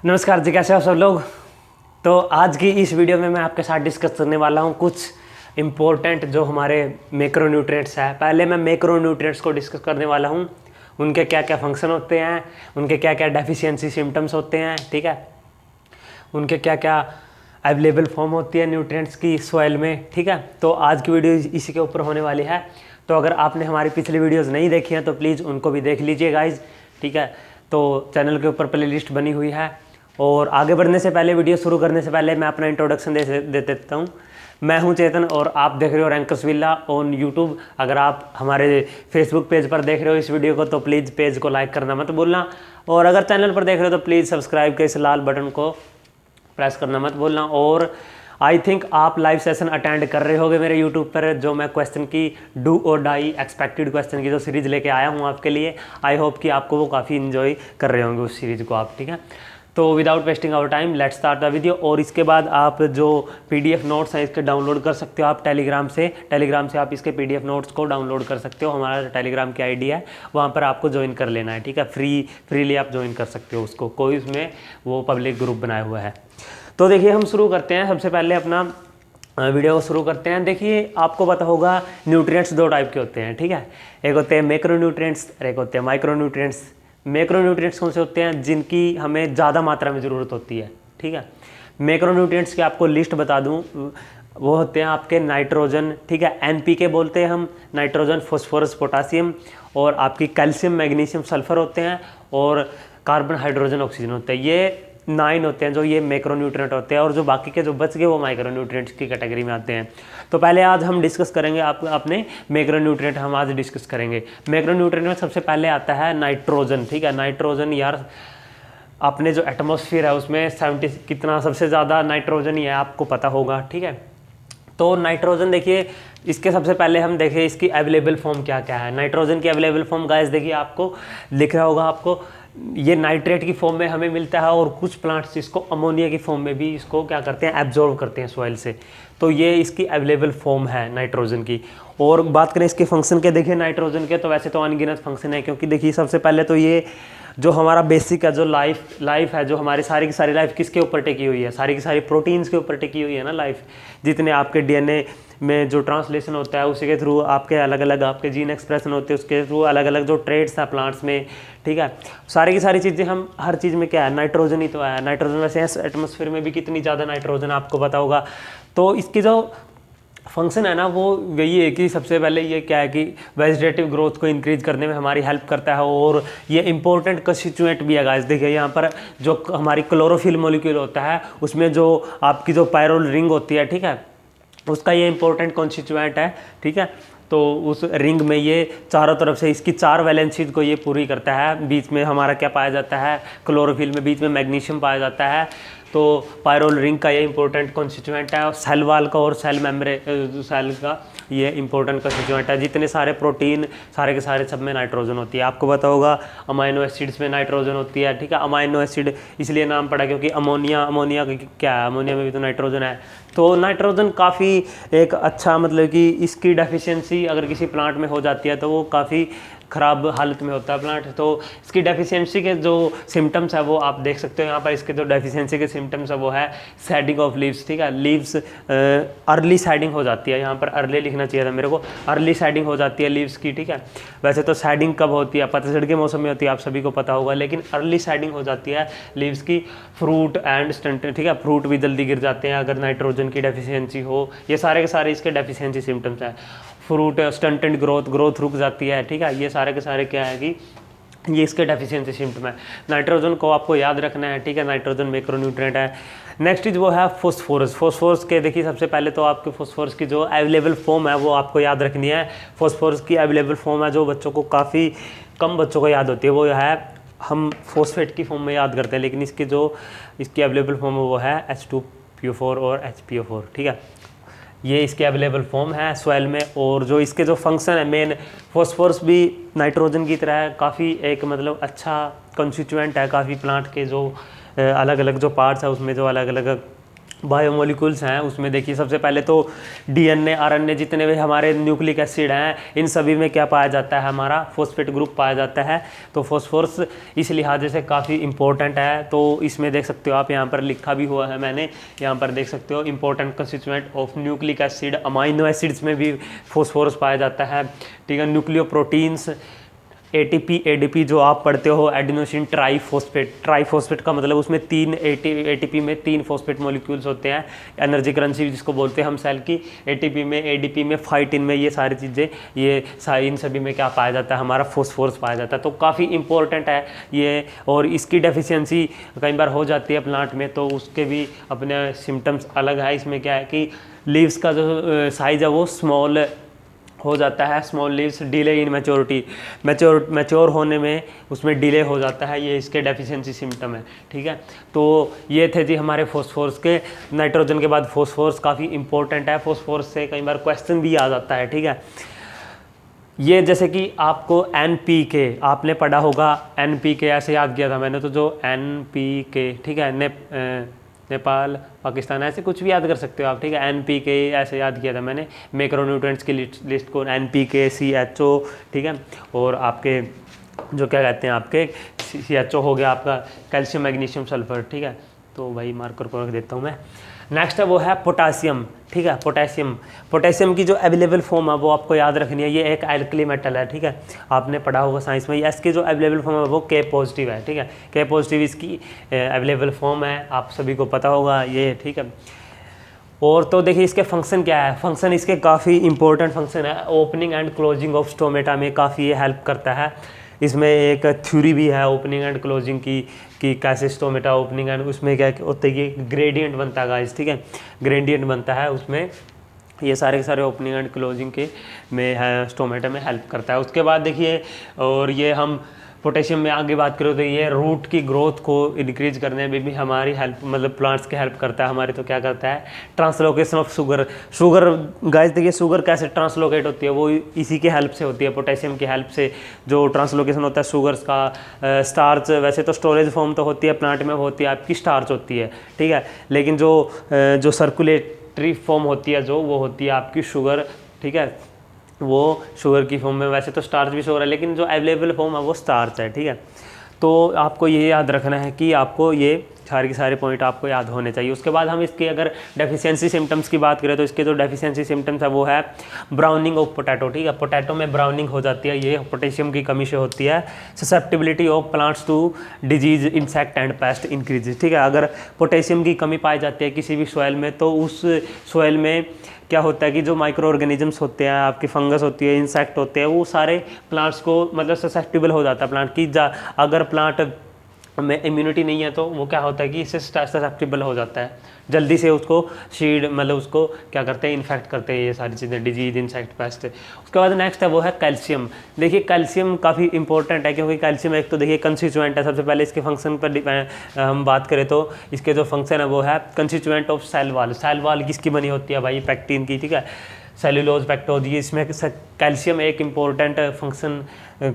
नमस्कार जी, कैसे हो सब लोग। तो आज की इस वीडियो में मैं आपके साथ डिस्कस करने वाला हूँ कुछ इम्पोर्टेंट जो हमारे मैक्रोन्यूट्रिएंट्स है। पहले मैं मैक्रोन्यूट्रिएंट्स को डिस्कस करने वाला हूँ, उनके क्या क्या फंक्शन होते हैं, उनके क्या क्या डेफिशिएंसी सिम्टम्स होते हैं, ठीक है, उनके क्या क्या अवेलेबल फॉर्म होती है न्यूट्रिएंट्स की सॉइल में, ठीक है। तो आज की वीडियो इसी के ऊपर होने वाली है। तो अगर आपने हमारी पिछली वीडियोज़ नहीं देखी हैं तो प्लीज़ उनको भी देख लीजिए गाइज, ठीक है। तो चैनल के ऊपर प्लेलिस्ट बनी हुई है। और आगे बढ़ने से पहले, वीडियो शुरू करने से पहले मैं अपना इंट्रोडक्शन दे देता हूँ। मैं हूँ चेतन और आप देख रहे हो रैंकर्स विला ऑन यूट्यूब। अगर आप हमारे फेसबुक पेज पर देख रहे हो इस वीडियो को तो प्लीज़ पेज को लाइक करना मत भूलना, और अगर चैनल पर देख रहे हो तो प्लीज़ सब्सक्राइब के इस लाल बटन को प्रेस करना मत भूलना। और आई थिंक आप लाइव सेशन अटेंड कर रहे होगे मेरे यूट्यूब पर, जो मैं क्वेश्चन की डू और डाई एक्सपेक्टेड क्वेश्चन की जो सीरीज़ लेके आया हूँ आपके लिए। आई होप कि आपको वो काफ़ी इन्जॉय कर रहे होंगे उस सीरीज़ को आप, ठीक है। तो without wasting our time let's start the video. और इसके बाद आप जो पीडीएफ नोट्स हैं इसके डाउनलोड कर सकते हो आप टेलीग्राम से आप इसके पीडीएफ नोट्स को डाउनलोड कर सकते हो। हमारा टेलीग्राम की आईडी है, वहाँ पर आपको ज्वाइन कर लेना है, ठीक है। फ्रीली आप ज्वाइन कर सकते हो उसको, कोई उसमें वो पब्लिक ग्रुप बनाया हुआ है। तो देखिए हम शुरू करते हैं। सबसे पहले अपना वीडियो को शुरू करते हैं। देखिए आपको पता होगा न्यूट्रिएंट्स दो टाइप के होते हैं, ठीक है। एक होते हैं मैक्रोन्यूट्रिएंट्स और एक होते हैं माइक्रोन्यूट्रिएंट्स। मैक्रोन्यूट्रिएंट्स कौन से होते हैं? जिनकी हमें ज़्यादा मात्रा में ज़रूरत होती है, ठीक है। मैक्रोन्यूट्रिएंट्स की आपको लिस्ट बता दूं, वो होते हैं आपके नाइट्रोजन, ठीक है, एनपीके बोलते हैं हम, नाइट्रोजन, फॉस्फोरस, पोटासियम, और आपकी कैल्शियम, मैग्नीशियम, सल्फर होते हैं, और कार्बन, हाइड्रोजन, ऑक्सीजन होते हैं। ये 9 होते हैं जो ये मैक्रोन्यूट्रिएंट होते हैं, और जो बाकी के जो बच गए वो माइक्रोन्यूट्रिएंट्स की कैटेगरी में आते हैं। तो पहले आज हम डिस्कस करेंगे अपने मैक्रोन्यूट्रिएंट हम आज डिस्कस करेंगे। मैक्रोन्यूट्रिएंट में सबसे पहले आता है नाइट्रोजन, ठीक है। नाइट्रोजन यार अपने जो एटमॉस्फेयर है उसमें 70 कितना सबसे ज़्यादा नाइट्रोजन ही है, आपको पता होगा, ठीक है। तो नाइट्रोजन देखिए, इसके सबसे पहले हम देखें इसकी अवेलेबल फॉर्म क्या क्या है। नाइट्रोजन की अवेलेबल फॉर्म गाइस देखिए, आपको लिख रहा होगा आपको, ये नाइट्रेट की फॉर्म में हमें मिलता है, और कुछ प्लांट्स इसको अमोनिया की फॉर्म में भी इसको क्या करते हैं, एब्जॉर्व करते हैं सॉइल से। तो ये इसकी अवेलेबल फॉर्म है नाइट्रोजन की। और बात करें इसके फंक्शन के, देखिए नाइट्रोजन के तो वैसे तो अनगिनत फंक्शन है, क्योंकि देखिए सबसे पहले तो ये जो हमारा बेसिक है, जो लाइफ है, जो हमारी सारी की सारी लाइफ किसके ऊपर टिकी हुई है, सारी की सारी प्रोटीन्स के ऊपर टिकी हुई है ना लाइफ। जितने आपके डीएनए में जो ट्रांसलेशन होता है उसी के थ्रू आपके अलग अलग आपके जीन एक्सप्रेशन होते हैं, उसके थ्रू अलग अलग जो ट्रेड्स है प्लांट्स में, ठीक है। सारी की सारी चीज़ें हम हर चीज़ में क्या है, नाइट्रोजन ही तो है। नाइट्रोजन वैसे एटमॉस्फेयर में भी कितनी ज़्यादा नाइट्रोजन आपको पता होगा। तो इसकी जो फंक्शन है ना वो यही है कि सबसे पहले ये क्या है कि वेजिटेटिव ग्रोथ को इंक्रीज करने में हमारी हेल्प करता है, और ये इंपॉर्टेंट कंस्टिट्यूएंट भी है गाइस। देखिए यहाँ पर जो हमारी क्लोरोफिल मॉलिक्यूल होता है उसमें जो आपकी जो पायरोल रिंग होती है, ठीक है, उसका ये इंपॉर्टेंट कॉन्स्टिट्यूएंट है, ठीक है। तो उस रिंग में ये चारों तरफ से इसकी 4 वैलेंसीज को ये पूरी करता है। बीच में हमारा क्या पाया जाता है, क्लोरोफिल में बीच में मैग्नीशियम पाया जाता है। तो पायरोल रिंग का ये इंपॉर्टेंट कॉन्स्टिट्यूएंट है, और सेल वाल का और सेल का ये इंपॉर्टेंट कॉन्स्टिट्यूएंट है। जितने सारे प्रोटीन सारे के सारे सब में नाइट्रोजन होती है। आपको पता होगा अमाइनो एसिड्स में नाइट्रोजन होती है, ठीक है। अमाइनो एसिड इसलिए नाम पड़ा क्योंकि अमोनिया क्या है, अमोनिया में भी तो नाइट्रोजन है। तो नाइट्रोजन काफ़ी एक अच्छा, मतलब कि इसकी डेफिशिएंसी अगर किसी प्लांट में हो जाती है तो वो काफ़ी ख़राब हालत में होता है प्लांट। तो इसकी डेफिशिएंसी के जो सिम्टम्स है वो आप देख सकते हो यहाँ पर। इसके जो डेफिशिएंसी के सिम्टम्स है वो है शेडिंग ऑफ लीव्स, ठीक है। लीव्स अर्ली शेडिंग हो जाती है, यहाँ पर अर्ली लिखना चाहिए था मेरे को, अर्ली शेडिंग हो जाती है लीव्स की, ठीक है। वैसे तो शेडिंग कब होती है, पतझड़ के मौसम में होती है, आप सभी को पता होगा, लेकिन अर्ली शेडिंग हो जाती है लीव्स की। फ्रूट एंड स्टंट, ठीक है, फ्रूट भी जल्दी गिर जाते हैं अगर नाइट्रोजन की डेफिशिएंसी हो। ये सारे के सारे इसके डेफिशिएंसी सिम्टम्स हैं। फ्रूट स्टंटेड ग्रोथ रुक जाती है, ठीक है। ये सारे के सारे क्या है कि ये इसके डेफिशिएंसी सिम्टम है। नाइट्रोजन को आपको याद रखना है, ठीक है। नाइट्रोजन मैक्रोन्यूट्रिएंट है। नेक्स्ट चीज़ वो है फॉस्फोरस। फॉस्फोरस के देखिए सबसे पहले तो आपके फॉस्फोरस की जो अवेलेबल फॉर्म है वो आपको याद रखनी है। फॉस्फोरस की अवेलेबल फॉर्म है जो बच्चों को काफ़ी कम बच्चों को याद होती है, वो है हम फॉस्फेट की फॉर्म में याद करते हैं, लेकिन इसकी अवेलेबल फॉर्म है वो है H2PO4 और HPO4, ठीक है। ये इसके अवेलेबल फॉर्म है सॉइल में। और जो इसके जो फंक्शन है मेन, फॉस्फोरस भी नाइट्रोजन की तरह काफ़ी एक मतलब अच्छा कंस्टिट्यूएंट है। काफ़ी प्लांट के जो अलग अलग जो पार्ट्स है उसमें जो अलग अलग बायोमोलिकुल्स हैं उसमें देखिए सबसे पहले तो डीएनए आरएनए जितने भी हमारे न्यूक्लिक एसिड हैं इन सभी में क्या पाया जाता है, हमारा फॉस्फेट ग्रुप पाया जाता है। तो फॉस्फोरस इस लिहाजे से काफ़ी इंपॉर्टेंट है। तो इसमें देख सकते हो आप, यहाँ पर लिखा भी हुआ है मैंने, यहाँ पर देख सकते हो important constituent of nucleic acid. Amino acids में भी फॉस्फोरस पाया जाता है, ठीक है। न्यूक्लियोप्रोटीन्स, एटीपी एडीपी जो आप पढ़ते हो, एडिनोसिन ट्राइफॉस्फेट, ट्राइफॉस्फेट का मतलब उसमें 3 एटीपी में 3 फॉस्फेट मॉलिक्यूल्स होते हैं। एनर्जी करेंसी जिसको बोलते हैं हम सेल की, एटीपी में, एडीपी में, फाइटिन में, ये सारी चीज़ें, ये इन सभी में क्या पाया जाता है, हमारा फॉस्फोरस पाया जाता है। तो काफ़ी इंपॉर्टेंट है ये, और इसकी डेफिशिएंसी कई बार हो जाती है प्लांट में, तो उसके भी अपने सिम्टम्स अलग है। इसमें क्या है कि लीव्स का जो साइज है वो स्मॉल हो जाता है, small leaves, delay in maturity, mature होने में उसमें डिले हो जाता है, ये इसके डेफिशिएंसी सिम्टम है, ठीक है। तो ये थे जी हमारे फॉस्फोरस के। नाइट्रोजन के बाद फॉस्फोरस काफ़ी इंपॉर्टेंट है, फॉस्फोरस से कई बार क्वेश्चन भी आ जाता है, ठीक है। ये जैसे कि आपको NPK आपने पढ़ा होगा, NPK ऐसे याद किया था मैंने, तो जो NPK, ठीक है, नेपाल पाकिस्तान ऐसे कुछ भी याद कर सकते हो आप, ठीक है। NPK ऐसे याद किया था मैंने, मैक्रोन्यूट्रिएंट्स की लिस्ट को NPK CHO, ठीक है। और आपके जो क्या कहते हैं, आपके CHO हो गया आपका कैल्शियम मैग्नीशियम सल्फर, ठीक है। तो भाई मार्कर को रख देता हूँ मैं। नेक्स्ट है वो है पोटासियम, ठीक है। पोटेशियम की जो अवेलेबल फॉर्म है वो आपको याद रखनी है, ये एक एल्कली मेटल है, ठीक है। आपने पढ़ा होगा साइंस में। इसकी जो अवेलेबल फॉर्म है वो K पॉजिटिव है, ठीक है। K पॉजिटिव इसकी अवेलेबल फॉर्म है, आप सभी को पता होगा ये, ठीक है। और तो देखिए इसके फंक्शन क्या है, फंक्शन इसके काफ़ी इंपॉर्टेंट फंक्शन है। Opening and closing of stomata में काफ़ी ये हेल्प करता है। इसमें एक थ्योरी भी है ओपनिंग एंड क्लोजिंग की, कि कैसे स्टोमेटा ओपनिंग एंड, उसमें क्या होता है कि ग्रेडियंट बनता है गाइस, ठीक है। ग्रेडियंट बनता है उसमें, ये सारे के सारे ओपनिंग एंड क्लोजिंग के में है, स्टोमेटा में हेल्प करता है। उसके बाद देखिए, और ये हम पोटेशियम में आगे बात करें तो ये रूट की ग्रोथ को इंक्रीज करने में भी हमारी हेल्प, मतलब प्लांट्स की हेल्प करता है हमारी। तो क्या करता है, ट्रांसलोकेशन ऑफ शुगर गाइस देखिए शुगर कैसे ट्रांसलोकेट होती है, वो इसी के हेल्प से होती है, पोटेशियम की हेल्प से जो ट्रांसलोकेशन होता है शुगर्स का। स्टार्च वैसे तो स्टोरेज फॉर्म तो होती है प्लांट में, होती है आपकी स्टार्च होती है, ठीक है। लेकिन जो सर्कुलेटरी फॉर्म होती है वो होती है आपकी शुगर, ठीक है। वो शुगर की फॉर्म में, वैसे तो स्टार्च भी शुगर है लेकिन जो अवेलेबल फॉर्म है वो स्टार्च है, ठीक है। तो आपको ये याद रखना है कि आपको ये सारे के सारे पॉइंट आपको याद होने चाहिए। उसके बाद हम इसके अगर डेफिशिएंसी सिम्टम्स की बात करें तो इसके जो डेफिशिएंसी सिम्टम्स है वो है ब्राउनिंग ऑफ पोटैटो, ठीक है। पोटैटो में ब्राउनिंग हो जाती है, ये पोटेशियम की कमी से होती है। Susceptibility of plants to disease, insect and pest increases, ठीक है। अगर पोटेशियम की कमी पाई जाती है किसी भी सॉइल में तो उस सॉइल में क्या होता है कि जो माइक्रो ऑर्गेनिजम्स होते हैं, आपकी फंगस होती है, इंसेक्ट होते हैं, वो सारे प्लांट्स को मतलब ससेप्टिबल हो जाता है प्लांट की। अगर प्लांट में इम्यूनिटी नहीं है तो वो क्या होता है कि इससे ससेप्टिबल हो जाता है, जल्दी से उसको शीड मतलब उसको क्या करते हैं, इन्फेक्ट करते हैं, ये सारी चीज़ें, डिजीज, इंसेक्ट, पेस्ट। उसके बाद नेक्स्ट है वो है कैल्शियम। देखिए कैल्शियम काफ़ी इंपॉर्टेंट है क्योंकि कैल्शियम एक तो देखिए कंस्टिट्यूएंट है। सबसे पहले इसके फंक्शन पर हम बात करें तो इसके जो फंक्शन है वो है constituent of cell wall. Cell wall किसकी बनी होती है भाई, पैक्टिन की, ठीक है। सेल्यूलोज, पेक्टोज, ये इसमें कैल्शियम एक इम्पोर्टेंट फंक्शन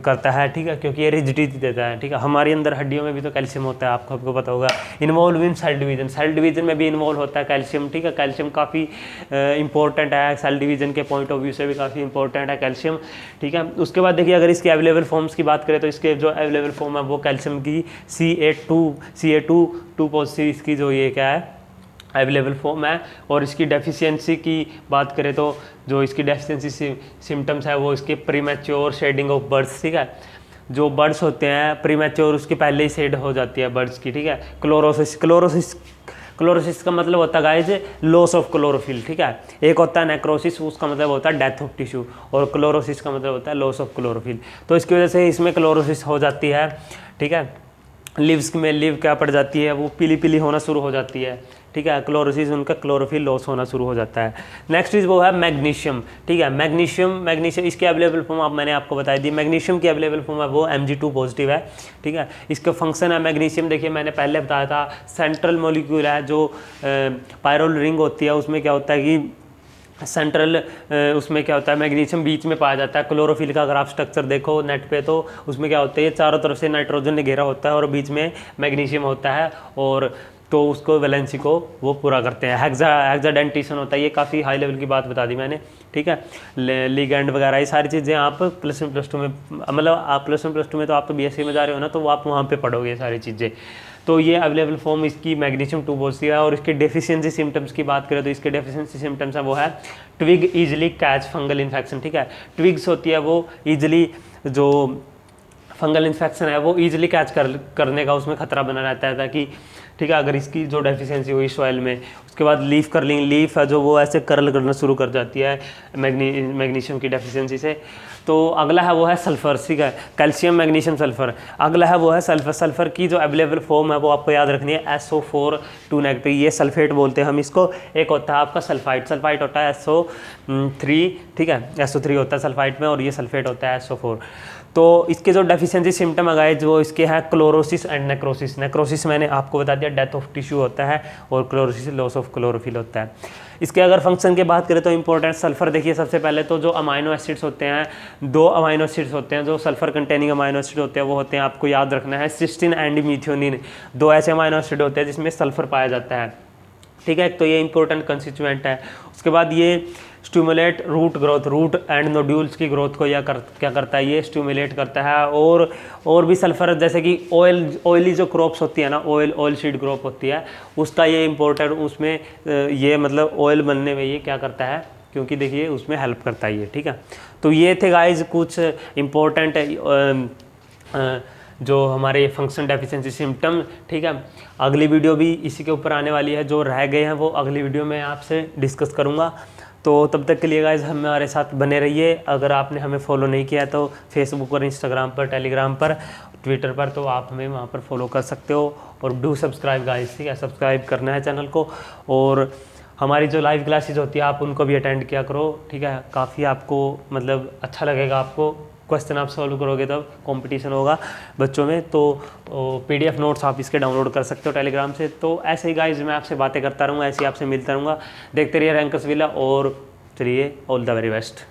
करता है, ठीक है, क्योंकि ये रिजिडिटी देता है, ठीक है। हमारे अंदर हड्डियों में भी तो कैल्शियम होता है, आपको पता होगा। Involve in cell division, cell division में भी इन्वॉल्व होता है कैल्शियम, ठीक है। कैल्शियम काफ़ी इंपॉर्टेंट है, सेल डिवीजन के पॉइंट ऑफ व्यू से भी काफ़ी इंपॉर्टेंट है कैल्शियम, ठीक है। उसके बाद देखिए अगर इसकी अवेलेबल फॉर्म्स की बात करें तो इसके जो अवेलेबल फॉर्म है वो कैल्शियम की Ca2 पॉजिटिव, इसकी जो ये क्या है अवेलेबल फॉर्म है। और इसकी डेफिशिएंसी की बात करें तो जो इसकी डेफिशिएंसी सिम्टम्स है वो इसके प्रीमैच्योर शेडिंग ऑफ बर्ड्स, ठीक है। जो बर्ड्स होते हैं प्रीमैच्योर, उसकी पहले ही शेड हो जाती है बर्ड्स की, ठीक है। क्लोरोसिस का मतलब होता है गाइस लॉस ऑफ क्लोरोफिल, ठीक है। एक होता है नेक्रोसिस, उसका मतलब होता है डेथ ऑफ टिश्यू, और क्लोरोसिस का मतलब होता है लॉस ऑफ क्लोरोफिल। तो इसकी वजह से इसमें क्लोरोसिस हो जाती है, ठीक है। लीव्स में लीव क्या पड़ जाती है, वो पीली पीली होना शुरू हो जाती है, ठीक है। क्लोरोसिस, उनका क्लोरोफिल लॉस होना शुरू हो जाता है। नेक्स्ट चीज़ वो है मैग्नीशियम, ठीक है। मैग्नीशियम इसकी अवेलेबल फॉर्म मैंने आपको बताई दी। मैग्नीशियम की अवेलेबल फॉर्म है वो Mg2 पॉजिटिव है, ठीक है। इसका फंक्शन है मैग्नीशियम, देखिए मैंने पहले बताया था सेंट्रल मॉलिक्यूल है, जो पायरोल रिंग होती है उसमें क्या होता है कि सेंट्रल उसमें क्या होता है मैग्नीशियम बीच में पाया जाता है। क्लोरोफिल का अगर आप स्ट्रक्चर देखो नेट पे तो उसमें क्या होता है, ये चारों तरफ से नाइट्रोजन ने घेरा होता है और बीच में मैग्नीशियम होता है। और तो उसको वैलेंसी को वो पूरा करते हैं। हेक्साडेंटेशन होता है, ये काफ़ी हाई लेवल की बात बता दी मैंने, ठीक है। लिगेंड वगैरह ये सारी चीज़ें आप +1 +2 में, मतलब आप +1 +2 में तो आप तो बीएससी में जा रहे हो ना, तो आप वहाँ पे पढ़ोगे ये सारी चीज़ें। तो ये अवेलेबल फॉर्म इसकी मैग्नीशियम 2 बोलती है। और इसके डेफिशिएंसी सिम्टम्स की बात करें तो इसके डेफिशिएंसी सिम्टम्स है वो है twig easily catch fungal infection, ठीक है। ट्विग्स होती है वो ईजिली, जो फंगल इन्फेक्शन है वो ईजिली कैच करने का उसमें खतरा बना रहता है, ताकि ठीक है अगर इसकी जो डेफिशिएंसी हुई सॉइल में। उसके बाद लीफ कर्लिंग, लीफ है जो वो ऐसे कर्ल करना शुरू कर जाती है मैग्नीशियम की डेफिशिएंसी से। तो अगला है वो है सल्फर, ठीक है, कैल्शियम मैग्नीशियम सल्फर। अगला है वो है सल्फर। सल्फर की जो अवेलेबल फॉर्म है वो आपको याद रखनी है SO4 2 नेगेटिव, ये सल्फेट बोलते हैं हम इसको। एक होता है आपका सल्फाइड, सल्फाइड होता है SO3, ठीक है, SO3 होता है सल्फाइड में, और ये सल्फेट होता है SO4। तो इसके जो डेफिशिएंसी सिम्टम अगर जो इसके हैं क्लोरोसिस एंड नेक्रोसिस। नेक्रोसिस मैंने आपको बता दिया डेथ ऑफ टिश्यू होता है, और क्लोरोसिस लॉस ऑफ क्लोरोफिल होता है। इसके अगर फंक्शन की बात करें तो इंपॉर्टेंट सल्फर देखिए, सबसे पहले तो जो अमाइनो एसिड्स होते हैं, 2 अमाइनो एसिड्स होते हैं जो सल्फर कंटेनिंग अमाइनो एसिड होते हैं, वो होते हैं, आपको याद रखना है, सिस्टीन एंड मिथ्योनिन। 2 ऐसे अमाइनो एसिड होते हैं जिसमें सल्फर पाया जाता है, ठीक है। तो ये इंपॉर्टेंट कंस्टिट्यूएंट है। उसके बाद ये stimulate root growth, root and nodules की ग्रोथ को क्या करता है, ये स्टिमुलेट करता है। और भी सल्फर, जैसे कि ऑयली जो क्रॉप्स होती है ना, ऑयल सीड क्रॉप होती है, उसका ये इंपॉर्टेंट, उसमें ये मतलब ऑयल बनने में ये क्या करता है, क्योंकि देखिए उसमें हेल्प करता है ये, ठीक है। तो ये थे गाइज कुछ इम्पोर्टेंट जो हमारे फंक्शन डेफिशिएंसी सिम्टम, ठीक है। अगली वीडियो भी इसी के ऊपर आने वाली है, जो रह गए हैं वो अगली वीडियो में आपसे डिस्कस करूँगा। तो तब तक के लिए गाइज हमारे साथ बने रहिए। अगर आपने हमें फॉलो नहीं किया तो फेसबुक पर, इंस्टाग्राम पर, टेलीग्राम पर, ट्विटर पर, तो आप हमें वहाँ पर फॉलो कर सकते हो। और डू सब्सक्राइब गाइज, ठीक है, सब्सक्राइब करना है चैनल को। और हमारी जो लाइव क्लासेज होती है आप उनको भी अटेंड किया करो, ठीक है। काफ़ी आपको मतलब अच्छा लगेगा, आपको क्वेश्चन आप सॉल्व करोगे तब कंपटीशन होगा बच्चों में। तो PDF नोट्स आप इसके डाउनलोड कर सकते हो टेलीग्राम से। तो ऐसे ही गाइज मैं आपसे बातें करता रहूँगा, ऐसे ही आपसे मिलता रहूँगा। देखते रहिए रैंकर्स विला, और चलिए ऑल द वेरी बेस्ट।